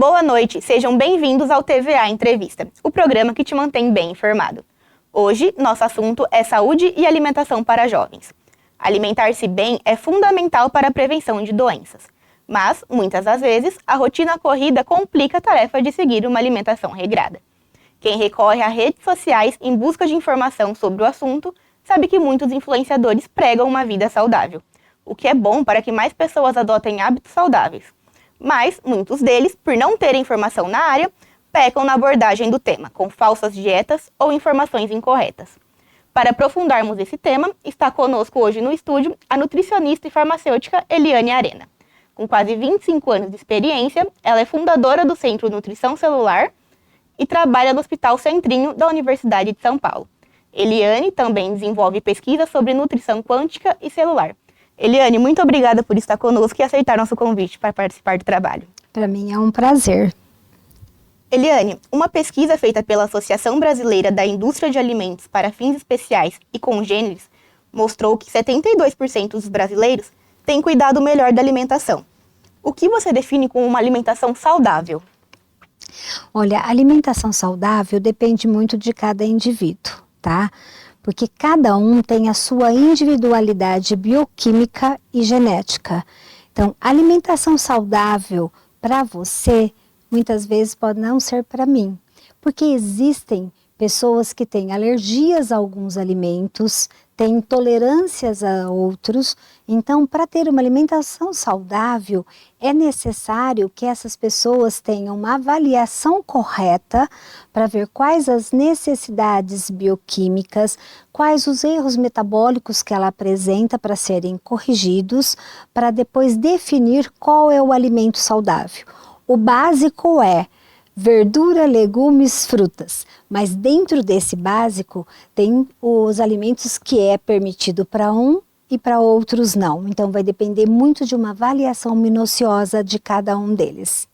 Boa noite, sejam bem-vindos ao TVA Entrevista, o programa que te mantém bem informado. Hoje, nosso assunto é saúde e alimentação para jovens. Alimentar-se bem é fundamental para a prevenção de doenças, mas, muitas das vezes, a rotina corrida complica a tarefa de seguir uma alimentação regrada. Quem recorre a redes sociais em busca de informação sobre o assunto sabe que muitos influenciadores pregam uma vida saudável, o que é bom para que mais pessoas adotem hábitos saudáveis. Mas muitos deles, por não terem informação na área, pecam na abordagem do tema, com falsas dietas ou informações incorretas. Para aprofundarmos esse tema, está conosco hoje no estúdio a nutricionista e farmacêutica Eliane Arena. Com quase 25 anos de experiência, ela é fundadora do Centro Nutrição Celular e trabalha no Hospital Centrinho da Universidade de São Paulo. Eliane também desenvolve pesquisas sobre nutrição quântica e celular. Eliane, muito obrigada por estar conosco e aceitar nosso convite para participar do trabalho. Para mim é um prazer. Eliane, uma pesquisa feita pela Associação Brasileira da Indústria de Alimentos para Fins Especiais e Congêneres mostrou que 72% dos brasileiros têm cuidado melhor da alimentação. O que você define como uma alimentação saudável? Olha, a alimentação saudável depende muito de cada indivíduo, tá? Porque cada um tem a sua individualidade bioquímica e genética. Então, a alimentação saudável para você, muitas vezes pode não ser para mim. Porque existem pessoas que têm alergias a alguns alimentos, têm intolerâncias a outros. Então, para ter uma alimentação saudável, é necessário que essas pessoas tenham uma avaliação correta para ver quais as necessidades bioquímicas, quais os erros metabólicos que ela apresenta para serem corrigidos, para depois definir qual é o alimento saudável. O básico é verdura, legumes, frutas, mas dentro desse básico tem os alimentos que é permitido para um e para outros não. Então vai depender muito de uma avaliação minuciosa de cada um deles.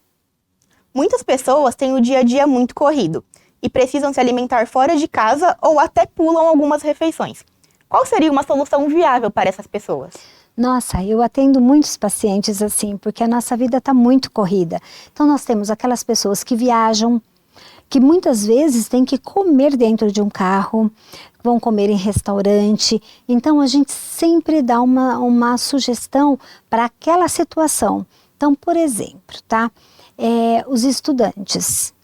Muitas pessoas têm o dia a dia muito corrido e precisam se alimentar fora de casa ou até pulam algumas refeições. Qual seria uma solução viável para essas pessoas? Nossa, eu atendo muitos pacientes assim, porque a nossa vida está muito corrida. Então nós temos aquelas pessoas que viajam, que muitas vezes têm que comer dentro de um carro, vão comer em restaurante. Então a gente sempre dá uma sugestão para aquela situação. Então, por exemplo, tá? Os estudantes,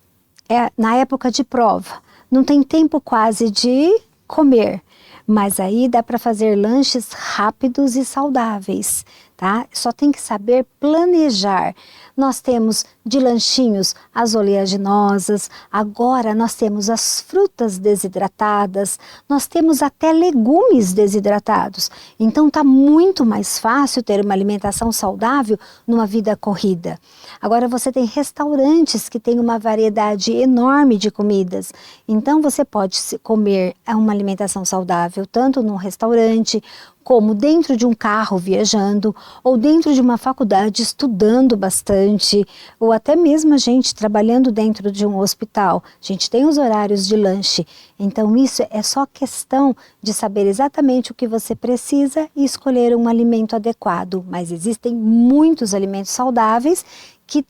na época de prova, não tem tempo quase de comer. Mas aí dá para fazer lanches rápidos e saudáveis, tá? Só tem que saber planejar. Nós temos de lanchinhos as oleaginosas, agora nós temos as frutas desidratadas, nós temos até legumes desidratados. Então tá muito mais fácil ter uma alimentação saudável numa vida corrida. Agora você tem restaurantes que têm uma variedade enorme de comidas. Então você pode comer uma alimentação saudável tanto num restaurante, como dentro de um carro viajando, ou dentro de uma faculdade estudando bastante, ou até mesmo a gente trabalhando dentro de um hospital. A gente tem os horários de lanche, então isso é só questão de saber exatamente o que você precisa e escolher um alimento adequado. Mas existem muitos alimentos saudáveis que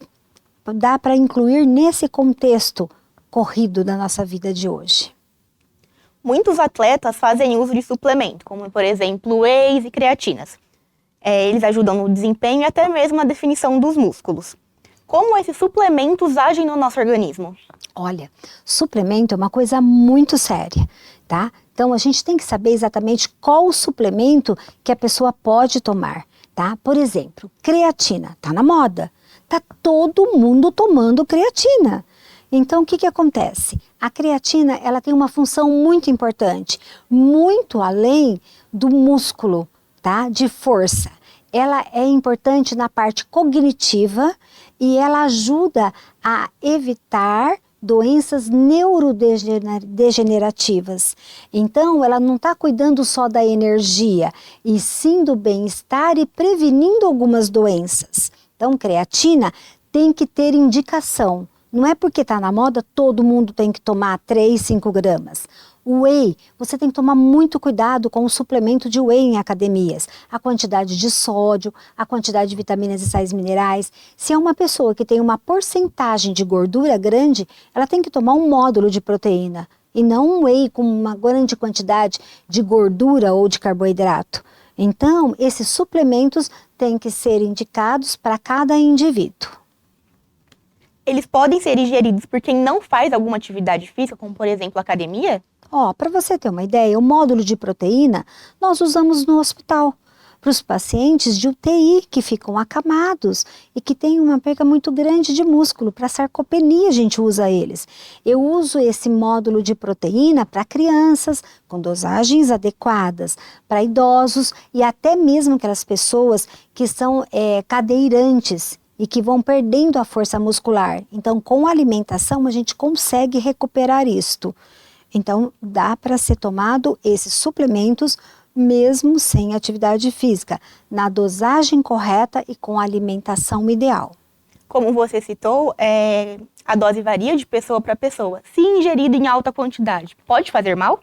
dá para incluir nesse contexto corrido da nossa vida de hoje. Muitos atletas fazem uso de suplemento, como por exemplo whey e creatinas. Eles ajudam no desempenho e até mesmo na definição dos músculos. Como esses suplementos agem no nosso organismo? Olha, suplemento é uma coisa muito séria, tá? Então a gente tem que saber exatamente qual o suplemento que a pessoa pode tomar, tá? Por exemplo, creatina, tá na moda. Tá todo mundo tomando creatina. Então, o que acontece? A creatina, ela tem uma função muito importante, muito além do músculo, tá? De força. Ela é importante na parte cognitiva e ela ajuda a evitar doenças neurodegenerativas. Então, ela não está cuidando só da energia, e sim do bem-estar e prevenindo algumas doenças. Então, creatina tem que ter indicação. Não é porque está na moda, todo mundo tem que tomar 3, 5 gramas. O whey, você tem que tomar muito cuidado com o suplemento de whey em academias. A quantidade de sódio, a quantidade de vitaminas e sais minerais. Se é uma pessoa que tem uma porcentagem de gordura grande, ela tem que tomar um módulo de proteína e não um whey com uma grande quantidade de gordura ou de carboidrato. Então, esses suplementos têm que ser indicados para cada indivíduo. Eles podem ser ingeridos por quem não faz alguma atividade física, como por exemplo academia? Para você ter uma ideia, o módulo de proteína nós usamos no hospital para os pacientes de UTI que ficam acamados e que têm uma perda muito grande de músculo. Para sarcopenia a gente usa eles. Eu uso esse módulo de proteína para crianças com dosagens adequadas, para idosos e até mesmo aquelas pessoas que são cadeirantes e que vão perdendo a força muscular. Então, com a alimentação a gente consegue recuperar isto. Então, dá para ser tomado esses suplementos mesmo sem atividade física, na dosagem correta e com a alimentação ideal. Como você citou, a dose varia de pessoa para pessoa. Se ingerido em alta quantidade, pode fazer mal?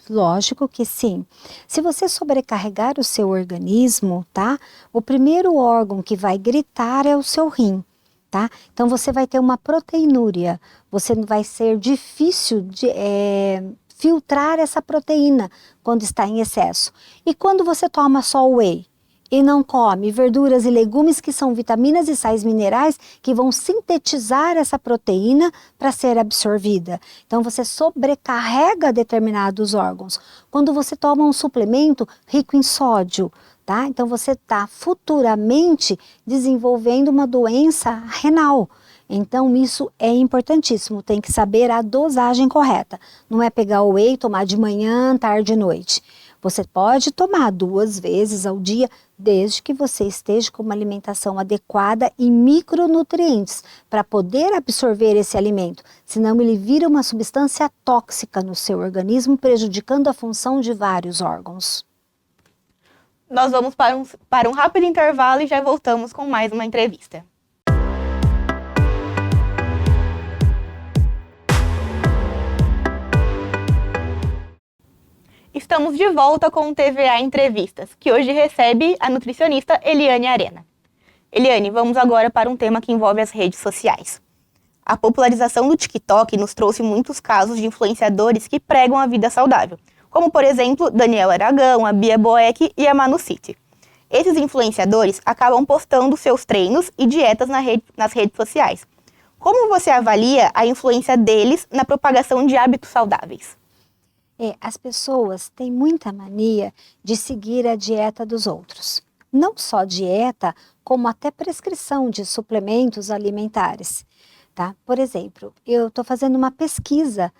Lógico que sim. Se você sobrecarregar o seu organismo, tá? O primeiro órgão que vai gritar é o seu rim, tá? Então você vai ter uma proteinúria, você vai ser difícil de filtrar essa proteína quando está em excesso. E quando você toma só whey e não come verduras e legumes, que são vitaminas e sais minerais que vão sintetizar essa proteína para ser absorvida. Então você sobrecarrega determinados órgãos. Quando você toma um suplemento rico em sódio, tá? Então você está futuramente desenvolvendo uma doença renal. Então isso é importantíssimo, tem que saber a dosagem correta. Não é pegar o whey e tomar de manhã, tarde e noite. Você pode tomar 2 vezes ao dia, desde que você esteja com uma alimentação adequada e micronutrientes, para poder absorver esse alimento. Senão ele vira uma substância tóxica no seu organismo, prejudicando a função de vários órgãos. Nós vamos para um rápido intervalo e já voltamos com mais uma entrevista. Estamos de volta com o TVA Entrevistas, que hoje recebe a nutricionista Eliane Arena. Eliane, vamos agora para um tema que envolve as redes sociais. A popularização do TikTok nos trouxe muitos casos de influenciadores que pregam a vida saudável, como por exemplo Daniel Aragão, a Bia Boeck e a Manu City. Esses influenciadores acabam postando seus treinos e dietas nas redes sociais. Como você avalia a influência deles na propagação de hábitos saudáveis? As pessoas têm muita mania de seguir a dieta dos outros. Não só dieta, como até prescrição de suplementos alimentares. Tá? Por exemplo, eu estou fazendo uma pesquisa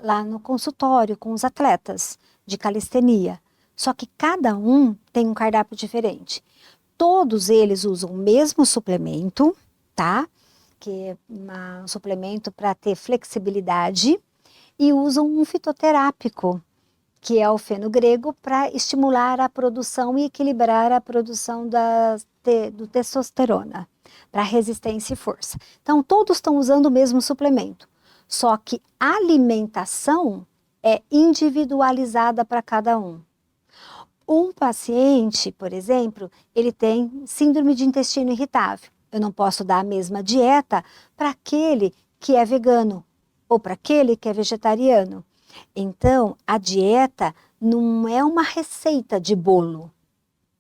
lá no consultório com os atletas de calistenia. Só que cada um tem um cardápio diferente. Todos eles usam o mesmo suplemento, tá? Que é um suplemento para ter flexibilidade, e usam um fitoterápico, que é o fenogrego, para estimular a produção e equilibrar a produção do testosterona, para resistência e força. Então, todos estão usando o mesmo suplemento, só que a alimentação é individualizada para cada um. Um paciente, por exemplo, ele tem síndrome de intestino irritável. Eu não posso dar a mesma dieta para aquele que é vegano, ou para aquele que é vegetariano. Então, a dieta não é uma receita de bolo,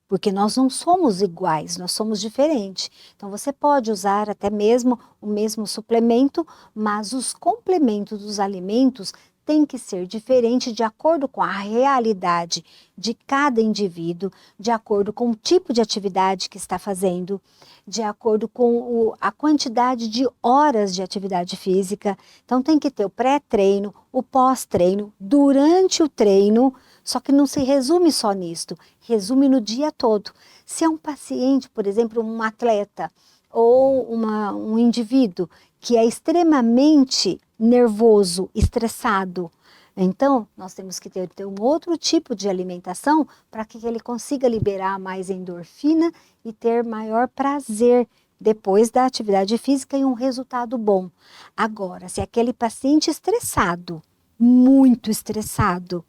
porque nós não somos iguais, nós somos diferentes. Então, você pode usar até mesmo o mesmo suplemento, mas os complementos dos alimentos têm que ser diferentes de acordo com a realidade de cada indivíduo, de acordo com o tipo de atividade que está fazendo, de acordo com a quantidade de horas de atividade física. Então tem que ter o pré-treino, o pós-treino, durante o treino, só que não se resume só nisto, resume no dia todo. Se é um paciente, por exemplo, um atleta ou um indivíduo que é extremamente nervoso, estressado, então nós temos que ter um outro tipo de alimentação para que ele consiga liberar mais endorfina e ter maior prazer depois da atividade física e um resultado bom. Agora, se aquele paciente estressado muito estressado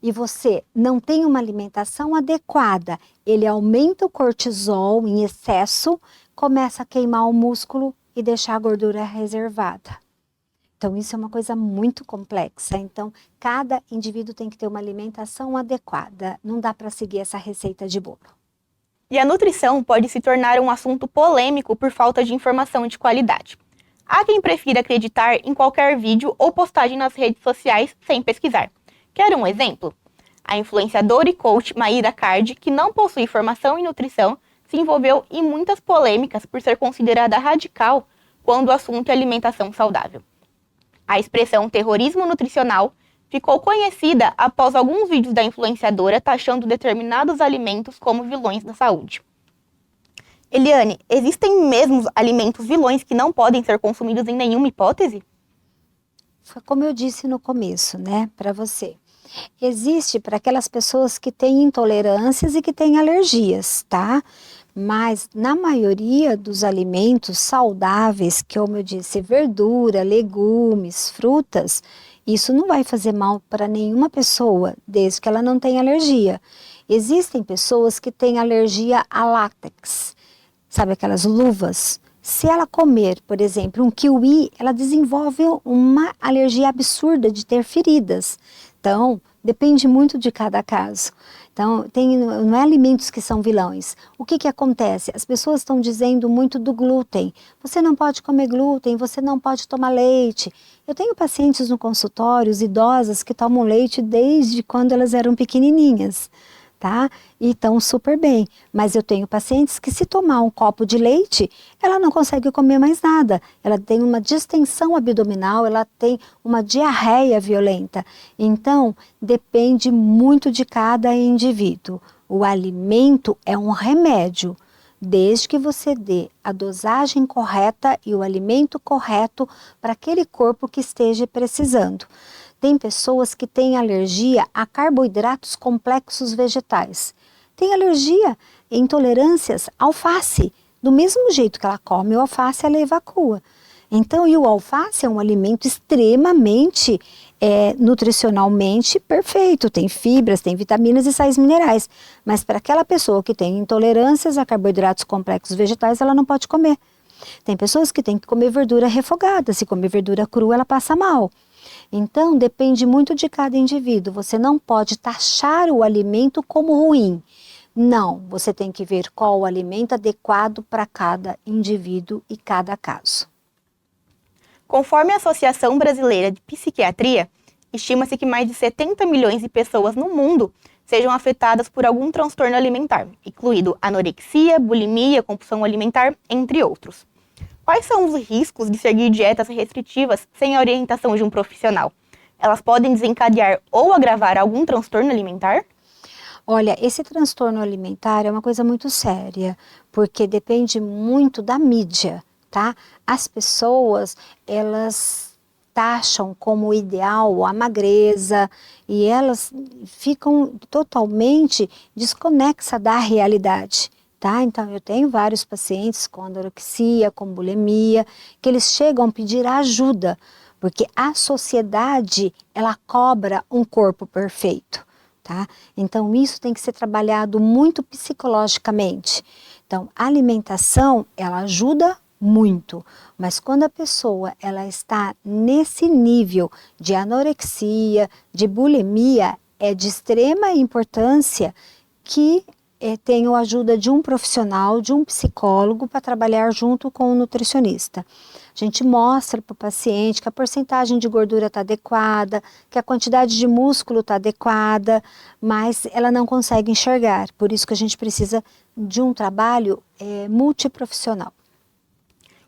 e você não tem uma alimentação adequada, ele aumenta o cortisol em excesso, começa a queimar o músculo e deixar a gordura reservada. Então, isso é uma coisa muito complexa. Então, cada indivíduo tem que ter uma alimentação adequada. Não dá para seguir essa receita de bolo. E a nutrição pode se tornar um assunto polêmico por falta de informação de qualidade. Há quem prefira acreditar em qualquer vídeo ou postagem nas redes sociais sem pesquisar. Quer um exemplo? A influenciadora e coach Mayra Card, que não possui formação em nutrição, se envolveu em muitas polêmicas por ser considerada radical quando o assunto é alimentação saudável. A expressão terrorismo nutricional ficou conhecida após alguns vídeos da influenciadora taxando determinados alimentos como vilões da saúde. Eliane, existem mesmo alimentos vilões que não podem ser consumidos em nenhuma hipótese? Foi como eu disse no começo, né, para você. Existe para aquelas pessoas que têm intolerâncias e que têm alergias, tá? Mas na maioria dos alimentos saudáveis, que como eu disse, verdura, legumes, frutas, isso não vai fazer mal para nenhuma pessoa, desde que ela não tenha alergia. Existem pessoas que têm alergia a látex, sabe aquelas luvas? Se ela comer, por exemplo, um kiwi, ela desenvolve uma alergia absurda de ter feridas. Então, depende muito de cada caso. Então, não é alimentos que são vilões. O que acontece? As pessoas estão dizendo muito do glúten. Você não pode comer glúten, você não pode tomar leite. Eu tenho pacientes no consultório, idosas, que tomam leite desde quando elas eram pequenininhas, tá? E estão super bem. Mas eu tenho pacientes que se tomar um copo de leite, ela não consegue comer mais nada. Ela tem uma distensão abdominal, ela tem uma diarreia violenta. Então, depende muito de cada indivíduo. O alimento é um remédio, desde que você dê a dosagem correta e o alimento correto para aquele corpo que esteja precisando. Tem pessoas que têm alergia a carboidratos complexos vegetais. Tem alergia e intolerâncias à alface. Do mesmo jeito que ela come o alface, ela evacua. Então, e o alface é um alimento extremamente nutricionalmente perfeito. Tem fibras, tem vitaminas e sais minerais. Mas para aquela pessoa que tem intolerâncias a carboidratos complexos vegetais, ela não pode comer. Tem pessoas que têm que comer verdura refogada. Se comer verdura crua, ela passa mal. Então, depende muito de cada indivíduo. Você não pode taxar o alimento como ruim. Não, você tem que ver qual o alimento adequado para cada indivíduo e cada caso. Conforme a Associação Brasileira de Psiquiatria, estima-se que mais de 70 milhões de pessoas no mundo sejam afetadas por algum transtorno alimentar, incluindo anorexia, bulimia, compulsão alimentar, entre outros. Quais são os riscos de seguir dietas restritivas sem a orientação de um profissional? Elas podem desencadear ou agravar algum transtorno alimentar? Olha, esse transtorno alimentar é uma coisa muito séria, porque depende muito da mídia, tá? As pessoas, elas taxam como ideal a magreza e elas ficam totalmente desconexas da realidade. Tá? Então, eu tenho vários pacientes com anorexia, com bulimia, que eles chegam a pedir ajuda, porque a sociedade, ela cobra um corpo perfeito, tá? Então, isso tem que ser trabalhado muito psicologicamente. Então, a alimentação, ela ajuda muito, mas quando a pessoa, ela está nesse nível de anorexia, de bulimia, é de extrema importância que tenho a ajuda de um profissional, de um psicólogo, para trabalhar junto com o nutricionista. A gente mostra para o paciente que a porcentagem de gordura está adequada, que a quantidade de músculo está adequada, mas ela não consegue enxergar. Por isso que a gente precisa de um trabalho multiprofissional.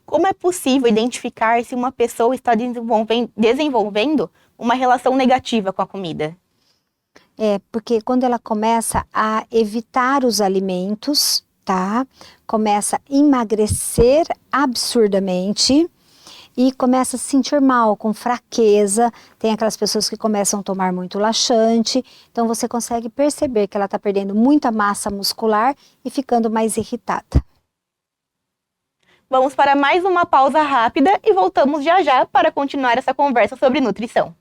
Como é possível identificar se uma pessoa está desenvolvendo uma relação negativa com a comida? Porque quando ela começa a evitar os alimentos, tá? Começa a emagrecer absurdamente e começa a se sentir mal, com fraqueza. Tem aquelas pessoas que começam a tomar muito laxante. Então você consegue perceber que ela está perdendo muita massa muscular e ficando mais irritada. Vamos para mais uma pausa rápida e voltamos já já para continuar essa conversa sobre nutrição.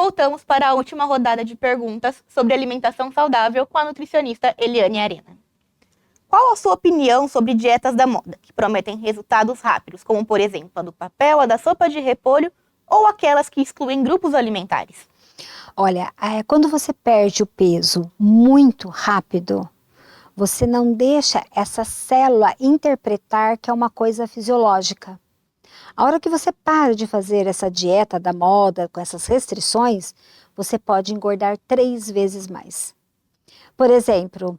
voltamos para a última rodada de perguntas sobre alimentação saudável com a nutricionista Eliane Arena. Qual a sua opinião sobre dietas da moda, que prometem resultados rápidos, como por exemplo a do papel, a da sopa de repolho ou aquelas que excluem grupos alimentares? Olha, quando você perde o peso muito rápido, você não deixa essa célula interpretar que é uma coisa fisiológica. A hora que você para de fazer essa dieta da moda, com essas restrições, você pode engordar 3 vezes mais. Por exemplo,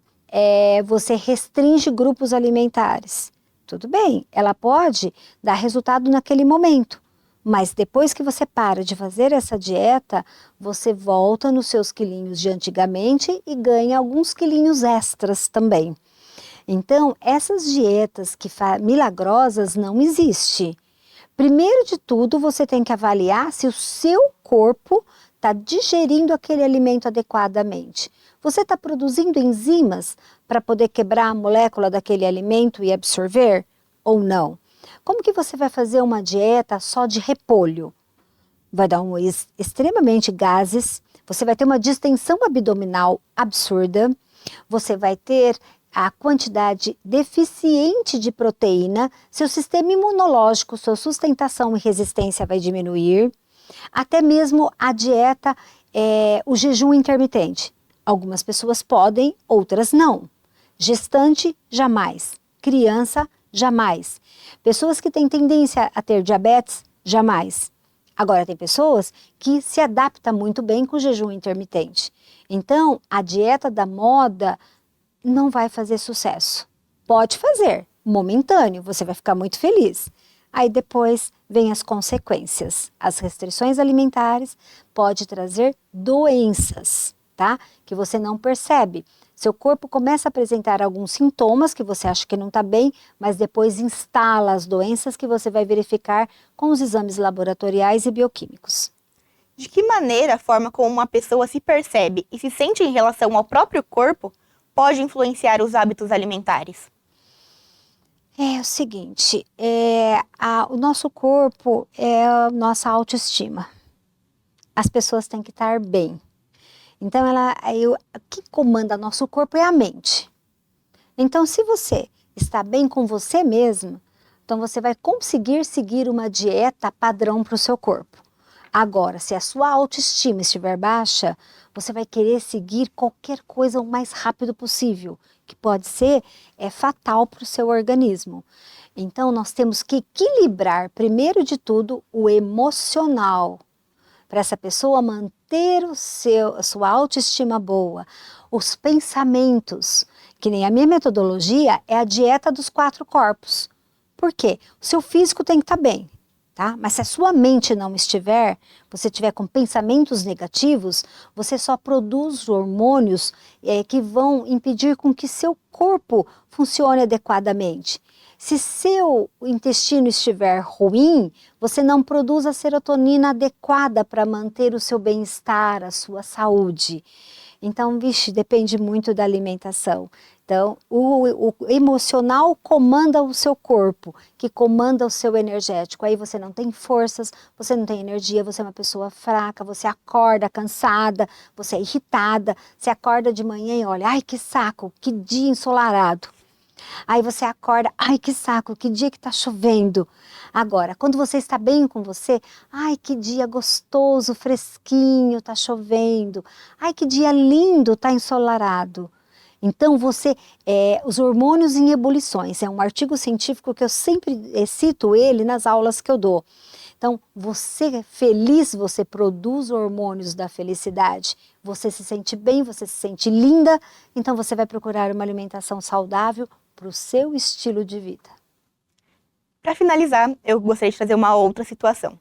você restringe grupos alimentares. Tudo bem, ela pode dar resultado naquele momento, mas depois que você para de fazer essa dieta, você volta nos seus quilinhos de antigamente e ganha alguns quilinhos extras também. Então, essas dietas milagrosas não existem. Primeiro de tudo, você tem que avaliar se o seu corpo está digerindo aquele alimento adequadamente. Você está produzindo enzimas para poder quebrar a molécula daquele alimento e absorver ou não? Como que você vai fazer uma dieta só de repolho? Vai dar extremamente gases, você vai ter uma distensão abdominal absurda, você vai ter a quantidade deficiente de proteína, seu sistema imunológico, sua sustentação e resistência vai diminuir, até mesmo a dieta, o jejum intermitente. Algumas pessoas podem, outras não. Gestante, jamais. Criança, jamais. Pessoas que têm tendência a ter diabetes, jamais. Agora, tem pessoas que se adaptam muito bem com o jejum intermitente. Então, a dieta da moda não vai fazer sucesso. Pode fazer, momentâneo, você vai ficar muito feliz. Aí depois vem as consequências. As restrições alimentares podem trazer doenças, tá? Que você não percebe. Seu corpo começa a apresentar alguns sintomas que você acha que não está bem, mas depois instala as doenças que você vai verificar com os exames laboratoriais e bioquímicos. De que maneira a forma como uma pessoa se percebe e se sente em relação ao próprio corpo pode influenciar os hábitos alimentares? É o seguinte, o nosso corpo é a nossa autoestima. As pessoas têm que estar bem. Então, o que comanda nosso corpo é a mente. Então, se você está bem com você mesmo, então você vai conseguir seguir uma dieta padrão para o seu corpo. Agora, se a sua autoestima estiver baixa, você vai querer seguir qualquer coisa o mais rápido possível, que pode ser fatal para o seu organismo. Então, nós temos que equilibrar, primeiro de tudo, o emocional, para essa pessoa manter a sua autoestima boa, os pensamentos, que nem a minha metodologia é a dieta dos 4 corpos. Por quê? O seu físico tem que estar bem. Tá? Mas se a sua mente não estiver, você estiver com pensamentos negativos, você só produz hormônios que vão impedir com que seu corpo funcione adequadamente. Se seu intestino estiver ruim, você não produz a serotonina adequada para manter o seu bem-estar, a sua saúde. Então, depende muito da alimentação. Então, o emocional comanda o seu corpo, que comanda o seu energético. Aí você não tem forças, você não tem energia, você é uma pessoa fraca, você acorda cansada, você é irritada, você acorda de manhã e olha, ai que saco, que dia ensolarado. Aí você acorda, ai que saco, que dia que está chovendo. Agora, quando você está bem com você, ai que dia gostoso, fresquinho, está chovendo. Ai que dia lindo, está ensolarado. Então os hormônios em ebulições, é um artigo científico que eu sempre cito ele nas aulas que eu dou. Então, você é feliz, você produz hormônios da felicidade, você se sente bem, você se sente linda, então você vai procurar uma alimentação saudável para o seu estilo de vida. Para finalizar, eu gostaria de trazer uma outra situação.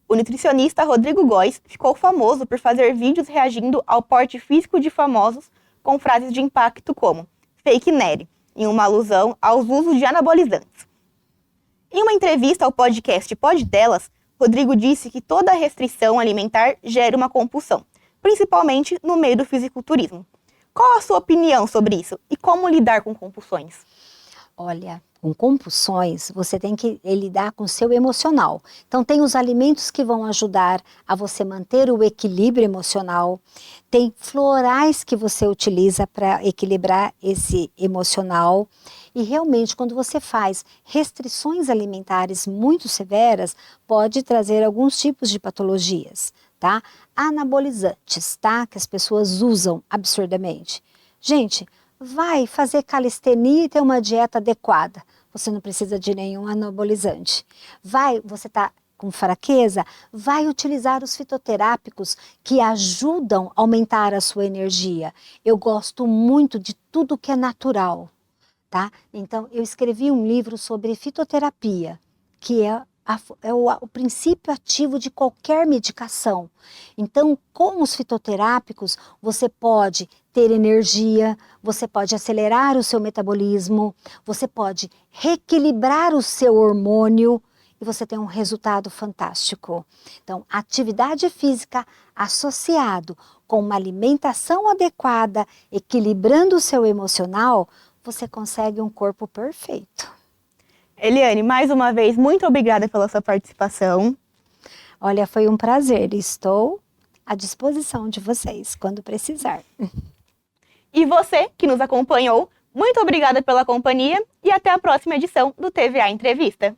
O nutricionista Rodrigo Góes ficou famoso por fazer vídeos reagindo ao porte físico de famosos com frases de impacto como fake Nery, em uma alusão aos usos de anabolizantes. Em uma entrevista ao podcast Pod Delas, Rodrigo disse que toda restrição alimentar gera uma compulsão, principalmente no meio do fisiculturismo. Qual a sua opinião sobre isso e como lidar com compulsões? Olha, com compulsões, você tem que lidar com o seu emocional. Então, tem os alimentos que vão ajudar a você manter o equilíbrio emocional. Tem florais que você utiliza para equilibrar esse emocional. E realmente, quando você faz restrições alimentares muito severas, pode trazer alguns tipos de patologias, tá? Anabolizantes, tá? Que as pessoas usam absurdamente. Gente, vai fazer calistenia e ter uma dieta adequada. Você não precisa de nenhum anabolizante. Você está com fraqueza? Vai utilizar os fitoterápicos que ajudam a aumentar a sua energia. Eu gosto muito de tudo que é natural, tá? Então, eu escrevi um livro sobre fitoterapia, que é o princípio ativo de qualquer medicação. Então, com os fitoterápicos, você pode ter energia, você pode acelerar o seu metabolismo, você pode reequilibrar o seu hormônio e você tem um resultado fantástico. Então, atividade física associado com uma alimentação adequada, equilibrando o seu emocional, você consegue um corpo perfeito. Eliane, mais uma vez, muito obrigada pela sua participação. Olha, foi um prazer. Estou à disposição de vocês quando precisar. E você que nos acompanhou, muito obrigada pela companhia e até a próxima edição do TVA Entrevista.